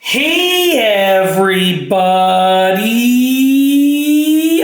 Hey everybody,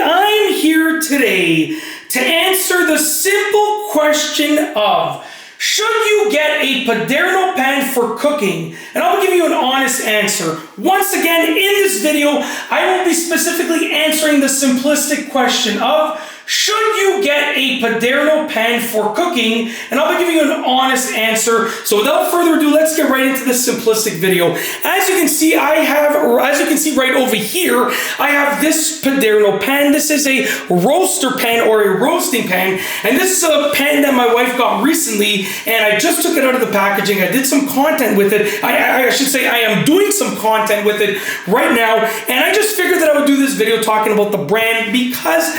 I'm here today to answer the simple question of, should you get a Paderno pan for cooking? And I'll give you an honest answer. Once again, in this video, I will be specifically answering the simplistic question of, should you get a Paderno pan for cooking? And I'll be giving you an honest answer. So without further ado, let's get right into this simplistic video. As you can see, right over here, I have this Paderno pan. This is a roaster pan or a roasting pan. And this is a pan that my wife got recently, and I just took it out of the packaging. I did some content with it. I should say I am doing some content with it right now. And I just figured that I would do this video talking about the brand because,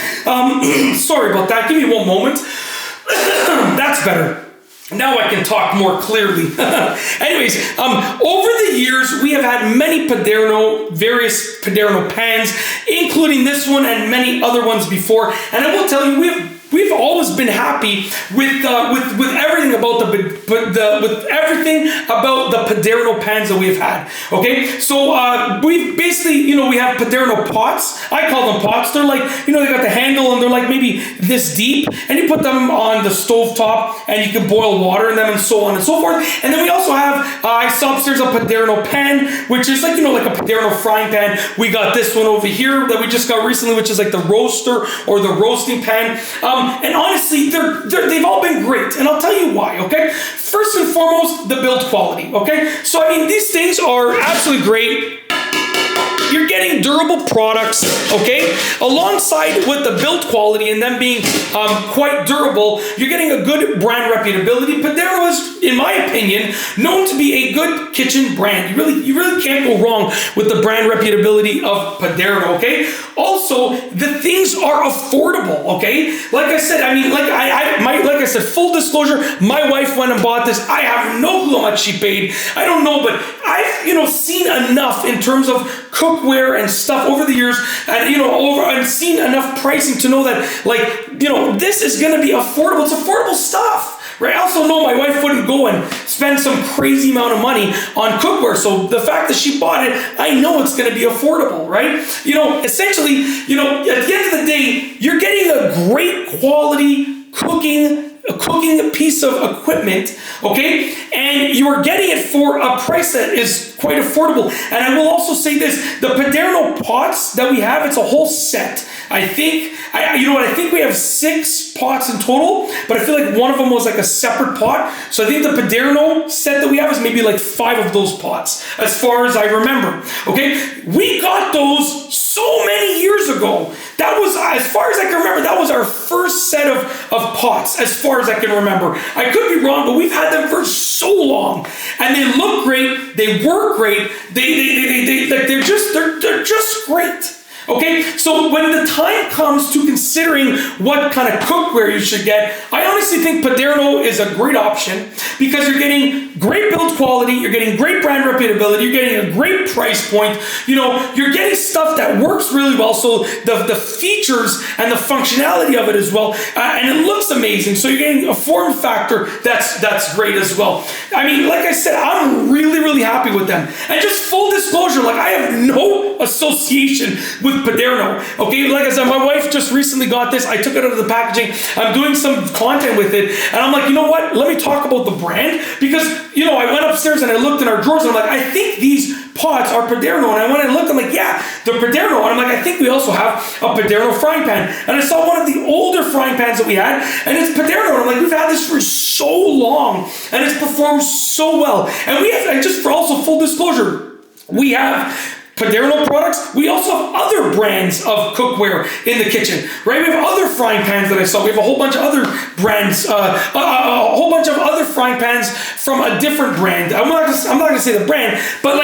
sorry about that. Give me one moment. That's better. Now I can talk more clearly. Anyways, over the years, we have had many various Paderno pans, including this one and many other ones before. And I will tell you, we've always been happy with everything about the Paderno pans that we've had. Okay, so we basically, we have Paderno pots. I call them pots. They're like, they got the handle and they're like maybe this deep, and you put them on the stove top and you can boil water in them and so on and so forth. And then we also have, I saw upstairs a Paderno pan, which is like, like a Paderno frying pan. We got this one over here that we just got recently, which is like the roaster or the roasting pan. And honestly, they've all been great, and I'll tell you why, okay? First and foremost, the build quality, okay? So, I mean, these things are absolutely great. You're getting durable products, okay? Alongside with the build quality and them being quite durable, you're getting a good brand reputability. Paderno is, in my opinion, known to be a good kitchen brand. You really can't go wrong with the brand reputability of Paderno, okay? Also, the things are affordable, okay? Like I said, I mean, like I said, full disclosure, my wife went and bought this. I have no clue how much she paid. I don't know, but I've, seen enough in terms of cookware and stuff over the years, and and seen enough pricing to know that, this is going to be affordable. It's affordable stuff. Right? I also know my wife wouldn't go and spend some crazy amount of money on cookware. So the fact that she bought it, I know it's going to be affordable, right? Essentially, at the end of the day, you're getting a great quality cooking piece of equipment, okay? And you are getting it for a price that is quite affordable. And I will also say this, the Paderno pots that we have, it's a whole set. I think we have 6 pots in total, but I feel like one of them was like a separate pot. So I think the Paderno set that we have is maybe like 5 of those pots, as far as I remember, okay? We got those so many years ago. That was, as far as I can remember, that was our first set of pots, as far as I can remember. I could be wrong, but we've had them for so long. And they look great, they work great, they're just great. Okay, so when the time comes to considering what kind of cookware you should get, I honestly think Paderno is a great option because you're getting great build quality, you're getting great brand reputability, you're getting a great price point, you're getting stuff that works really well, so the features and the functionality of it as well, and it looks amazing, so you're getting a form factor that's great as well. I mean, like I said, I'm really happy with them. And just full disclosure, I have no association with Paderno, okay? Like I said, my wife just recently got this. I took it out of the packaging. I'm doing some content with it, and I'm like, you know what? Let me talk about the brand, because, I went upstairs and I looked in our drawers, and I'm like, I think these pots are Paderno, and I went and looked, I'm like, yeah, they're Paderno, and I'm like, I think we also have a Paderno frying pan, and I saw one of the older frying pans that we had, and it's Paderno, and I'm like, we've had this for so long, and it's performed so well, and we have, and just for also full disclosure, we have Paderno products. We also have other brands of cookware in the kitchen, right? We have other frying pans that I saw. We have a whole bunch of other brands, a whole bunch of other frying pans from a different brand. I'm not gonna say the brand, but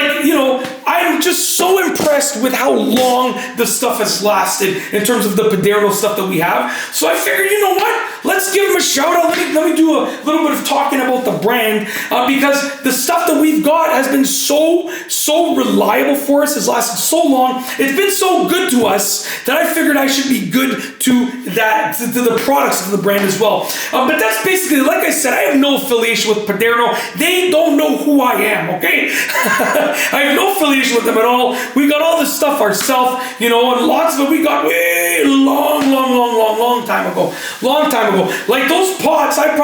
I'm just so impressed with how long the stuff has lasted in terms of the Paderno stuff that we have. So I figured, you know what? let's give them a shout out. Let me do a little bit of talking about the brand because the stuff that we've got has been so reliable for us. Has lasted so long. It's been so good to us that I figured I should be good to the products of the brand as well. But that's basically, like I said, I have no affiliation with Paderno. They don't know who I am, okay? I have no affiliation with them at all. We got all this stuff ourselves, you know, and lots of it we got way long time ago. Long time ago. Like those pots, I've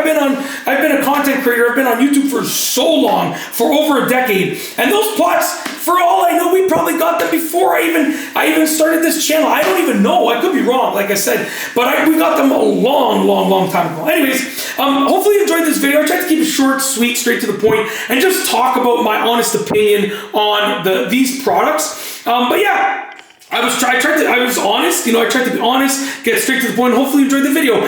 been a content creator. I've been on YouTube for so long, for over a decade. And those pots, for all I know, we probably got them before I even started this channel. I don't even know. I could be wrong, like I said, but we got them a long time ago. Anyways, hopefully you enjoyed this video. I tried to keep it short, sweet, straight to the point, and just talk about my honest opinion on these products. But yeah. I was honest, you know, I tried to be honest, get straight to the point. Hopefully you enjoyed the video.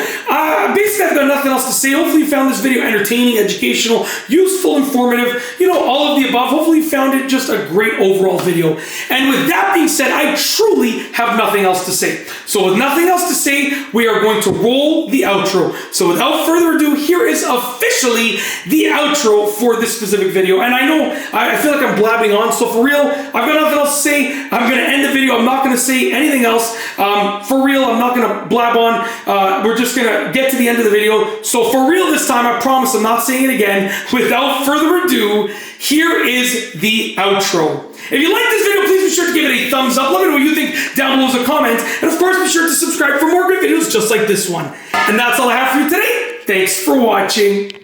Basically, I've got nothing else to say. Hopefully you found this video entertaining, educational, useful, informative, you know, all of the above. Hopefully you found it just a great overall video. And with that being said, I truly have nothing else to say. So with nothing else to say, we are going to roll the outro. So without further ado, here is officially the outro for this specific video. And I know, I feel like I'm blabbing on, so for real, I've got nothing else to say. I'm going to end the video. I'm not going to say anything else. For real, I'm not going to blab on. We're just going to get to the end of the video. So for real this time, I promise I'm not saying it again. Without further ado, here is the outro. If you like this video, please be sure to give it a thumbs up. Let me know what you think down below as a comment. And of course, be sure to subscribe for more good videos just like this one. And that's all I have for you today. Thanks for watching.